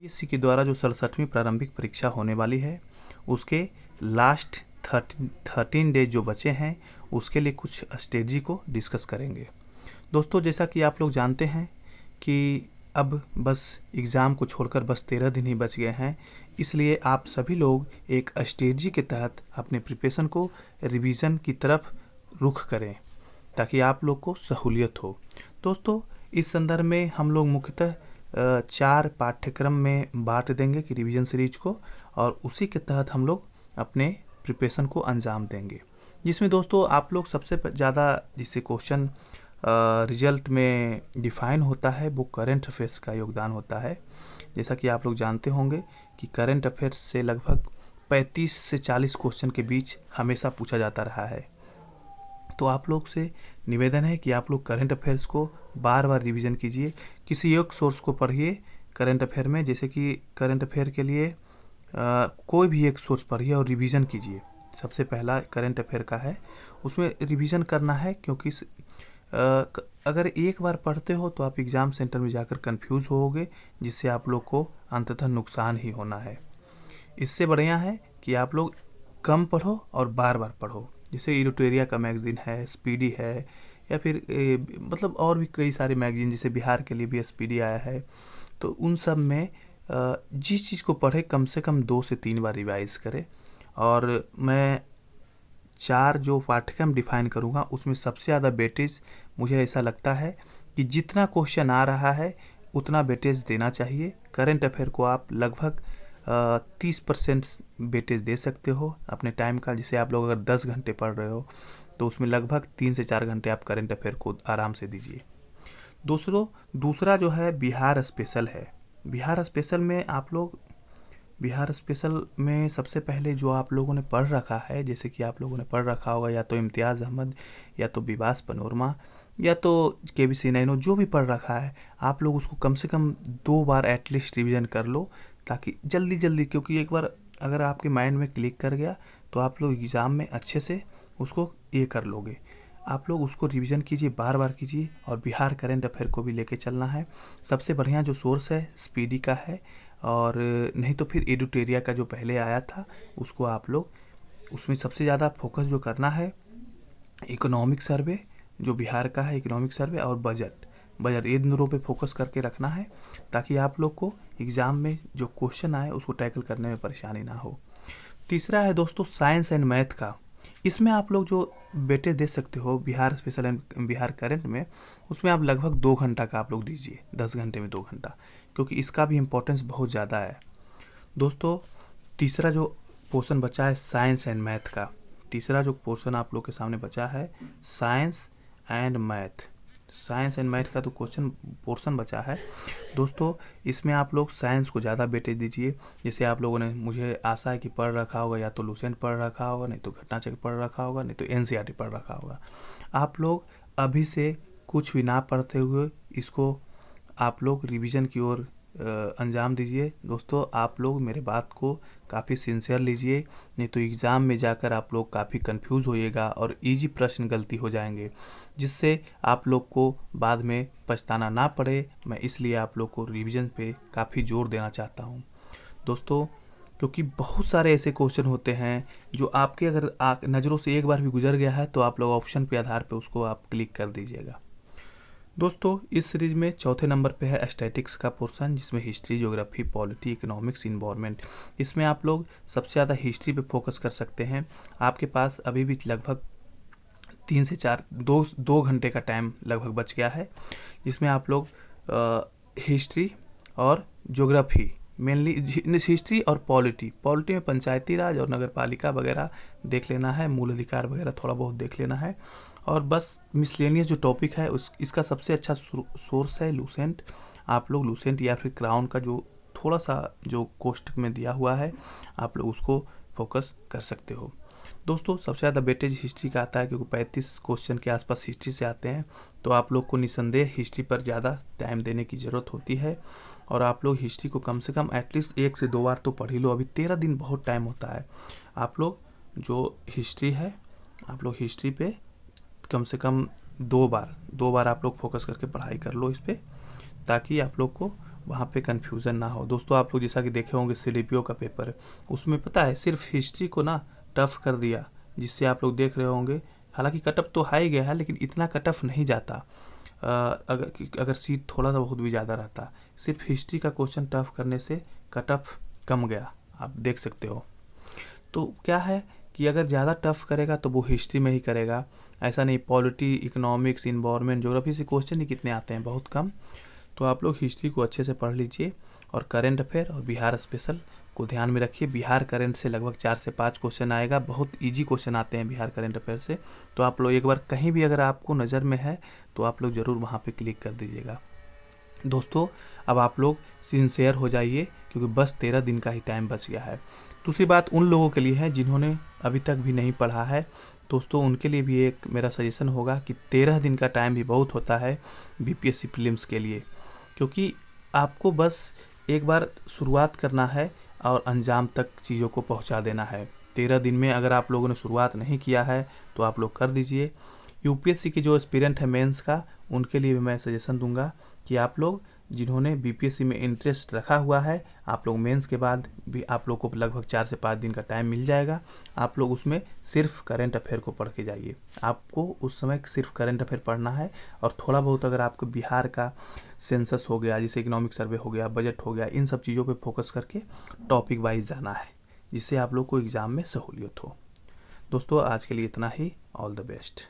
UPSC के द्वारा जो 67वीं प्रारंभिक परीक्षा होने वाली है उसके लास्ट 13 डेज जो बचे हैं उसके लिए कुछ स्ट्रेटजी को डिस्कस करेंगे। दोस्तों, जैसा कि आप लोग जानते हैं कि अब बस एग्ज़ाम को छोड़कर बस 13 दिन ही बच गए हैं, इसलिए आप सभी लोग एक स्ट्रेटजी के तहत अपने प्रिपरेशन को रिवीजन की तरफ रुख करें ताकि आप लोग को सहूलियत हो। दोस्तों, इस संदर्भ में हम लोग मुख्यतः 4 पाठ्यक्रम में बांट देंगे कि रिवीजन सीरीज को, और उसी के तहत हम लोग अपने प्रिपरेशन को अंजाम देंगे, जिसमें दोस्तों आप लोग सबसे ज़्यादा जिससे क्वेश्चन रिजल्ट में डिफाइन होता है वो करंट अफेयर्स का योगदान होता है। जैसा कि आप लोग जानते होंगे कि करंट अफेयर्स से लगभग 35 से 40 क्वेश्चन के बीच हमेशा पूछा जाता रहा है। तो आप लोग से निवेदन है कि आप लोग करंट अफेयर्स को बार बार रिवीजन कीजिए। किसी एक सोर्स को पढ़िए करंट अफेयर में, जैसे कि करंट अफेयर के लिए कोई भी एक सोर्स पढ़िए और रिवीजन कीजिए। सबसे पहला करंट अफेयर का है, उसमें रिवीजन करना है, क्योंकि अगर एक बार पढ़ते हो तो आप एग्ज़ाम सेंटर में जाकर कंफ्यूज होगे, जिससे आप लोग को अंततः नुकसान ही होना है। इससे बढ़िया है कि आप लोग कम पढ़ो और बार बार पढ़ो। जैसे एडिटोरिया का मैगज़ीन है, स्पीडी है, या फिर मतलब और भी कई सारे मैगज़ीन, जैसे बिहार के लिए भी स्पीडी आया है। तो उन सब में जिस चीज़ को पढ़े कम से कम 2 से 3 बार रिवाइज़ करें। और मैं 4 जो पाठ्यक्रम डिफाइन करूँगा उसमें सबसे ज़्यादा वेटेज मुझे ऐसा लगता है कि जितना क्वेश्चन आ रहा है उतना वेटेज देना चाहिए। करंट अफेयर को आप लगभग 30% वेटेज दे सकते हो अपने टाइम का। जैसे आप लोग अगर 10 घंटे पढ़ रहे हो तो उसमें लगभग 3 से 4 घंटे आप करंट अफेयर को आराम से दीजिए। दूसरा जो है बिहार स्पेशल है। बिहार स्पेशल में सबसे पहले जो आप लोगों ने पढ़ रखा है, जैसे कि आप लोगों ने पढ़ रखा होगा या तो इम्तियाज़ अहमद, या तो विवास पनोरमा, या तो केबीसी नैनो, जो भी पढ़ रखा है आप लोग उसको कम से कम 2 बार एटलीस्ट रिवीजन कर लो, ताकि जल्दी क्योंकि एक बार अगर आपके माइंड में क्लिक कर गया तो आप लोग एग्ज़ाम में अच्छे से उसको ये कर लोगे। आप लोग उसको रिवीजन कीजिए, बार बार कीजिए, और बिहार करंट अफेयर को भी लेके चलना है। सबसे बढ़िया जो सोर्स है स्पीडी का है, और नहीं तो फिर एडिटोरिया का जो पहले आया था उसको आप लोग, उसमें सबसे ज़्यादा फोकस जो करना है इकोनॉमिक सर्वे, जो बिहार का है इकोनॉमिक सर्वे, और बजट इन दोनों पे फोकस करके रखना है, ताकि आप लोग को एग्ज़ाम में जो क्वेश्चन आए उसको टैकल करने में परेशानी ना हो। तीसरा है दोस्तों साइंस एंड मैथ का। इसमें आप लोग जो वेटेज दे सकते हो Bihar special and Bihar current में, उसमें आप लगभग 2 घंटा का आप लोग दीजिए, 10 घंटे में 2 घंटा, क्योंकि इसका भी इम्पोर्टेंस बहुत ज़्यादा है। दोस्तों, तीसरा जो पोर्शन बचा है साइंस एंड मैथ का, तीसरा जो पोर्शन आप लोग के सामने बचा है साइंस एंड मैथ का तो पोर्शन बचा है। दोस्तों, इसमें आप लोग साइंस को ज़्यादा वेटेज दीजिए। जैसे आप लोगों ने, मुझे आशा है कि पढ़ रखा होगा, या तो लूसेंट पढ़ रखा होगा, नहीं तो घटना चक्र पढ़ रखा होगा, नहीं तो एनसीईआरटी पढ़ रखा होगा। आप लोग अभी से कुछ भी ना पढ़ते हुए इसको आप लोग रिवीजन की ओर अंजाम दीजिए। दोस्तों, आप लोग मेरे बात को काफ़ी सिंसियर लीजिए, नहीं तो एग्ज़ाम में जाकर आप लोग काफ़ी कंफ्यूज होइएगा और इजी प्रश्न गलती हो जाएंगे, जिससे आप लोग को बाद में पछताना ना पड़े। मैं इसलिए आप लोग को रिवीजन पे काफ़ी जोर देना चाहता हूँ दोस्तों, क्योंकि बहुत सारे ऐसे क्वेश्चन होते हैं जो आपके अगर नज़रों से एक बार भी गुजर गया है तो आप लोग ऑप्शन के आधार पर उसको आप क्लिक कर दीजिएगा। दोस्तों, इस सीरीज में चौथे नंबर पे है स्टैटिक्स का पोर्शन, जिसमें history, geography, polity, economics, environment. इसमें आप लोग सबसे ज़्यादा हिस्ट्री पे फोकस कर सकते हैं। आपके पास अभी भी लगभग 3 से 4 2 घंटे का टाइम लगभग बच गया है, जिसमें आप लोग हिस्ट्री और ज्योग्राफी, मेनली हिस्ट्री और पॉलिटी में पंचायती राज और नगर पालिका वगैरह देख लेना है, मूल अधिकार वगैरह थोड़ा बहुत देख लेना है, और बस मिसलेनियस जो टॉपिक है इसका सबसे अच्छा सोर्स है लूसेंट। आप लोग लूसेंट या फिर क्राउन का जो थोड़ा सा जो कोष्टक में दिया हुआ है आप लोग उसको फोकस कर सकते हो। दोस्तों, सबसे ज़्यादा वेटेज हिस्ट्री का आता है, क्योंकि 35 क्वेश्चन के आसपास हिस्ट्री से आते हैं, तो आप लोग को निसंदेह हिस्ट्री पर ज़्यादा टाइम देने की ज़रूरत होती है। और आप लोग हिस्ट्री को कम से कम एटलीस्ट 1 से 2 बार तो पढ़ ही लो। अभी 13 दिन बहुत टाइम होता है। आप लोग जो हिस्ट्री है, आप लोग हिस्ट्री पे कम से कम 2 बार आप लोग फोकस करके पढ़ाई कर लो इस पर, ताकि आप लोग को वहाँ पे कन्फ्यूज़न ना हो। दोस्तों आप लोग जैसा कि देखे होंगे CDPO का पेपर, उसमें पता है सिर्फ हिस्ट्री को ना टफ कर दिया, जिससे आप लोग देख रहे होंगे। हालांकि कटअप तो हाई गया है, लेकिन इतना कटअफ नहीं जाता अगर सीट थोड़ा सा बहुत भी ज़्यादा रहता। सिर्फ हिस्ट्री का क्वेश्चन टफ करने से कटअफ कम गया, आप देख सकते हो। तो क्या है कि अगर ज़्यादा टफ करेगा तो वो हिस्ट्री में ही करेगा, ऐसा नहीं। पॉलिटी, इकोनॉमिक्स, इन्वायरमेंट, ज्योग्राफी से क्वेश्चन ही कितने आते हैं, बहुत कम। तो आप लोग हिस्ट्री को अच्छे से पढ़ लीजिए और करेंट अफेयर और बिहार स्पेशल को ध्यान में रखिए। बिहार करेंट से लगभग 4 से 5 क्वेश्चन आएगा, बहुत इजी क्वेश्चन आते हैं बिहार करेंट अफेयर से। तो आप लोग एक बार कहीं भी अगर आपको नज़र में है तो आप लोग ज़रूर वहाँ पे क्लिक कर दीजिएगा। दोस्तों अब आप लोग सिंसियर हो जाइए, क्योंकि बस 13 दिन का ही टाइम बच गया है। दूसरी बात उन लोगों के लिए है जिन्होंने अभी तक भी नहीं पढ़ा है। दोस्तों उनके लिए भी एक मेरा सजेशन होगा कि 13 दिन का टाइम भी बहुत होता है BPSC प्रीलिम्स के लिए, क्योंकि आपको बस एक बार शुरुआत करना है और अंजाम तक चीज़ों को पहुंचा देना है। 13 दिन में अगर आप लोगों ने शुरुआत नहीं किया है तो आप लोग कर दीजिए। UPSC की जो एस्पिरेंट है मेंस का, उनके लिए भी मैं सजेशन दूंगा कि आप लोग जिन्होंने BPSC में इंटरेस्ट रखा हुआ है, आप लोग मेंस के बाद भी आप लोग को लगभग 4 से 5 दिन का टाइम मिल जाएगा। आप लोग उसमें सिर्फ करंट अफेयर को पढ़ के जाइए। आपको उस समय सिर्फ करंट अफेयर पढ़ना है, और थोड़ा बहुत अगर आपको बिहार का सेंसस हो गया, जैसे इकोनॉमिक सर्वे हो गया, बजट हो गया, इन सब चीज़ों पे फोकस करके टॉपिक वाइज जाना है, जिससे आप लोग को एग्ज़ाम में सहूलियत हो। दोस्तों आज के लिए इतना ही। All the best.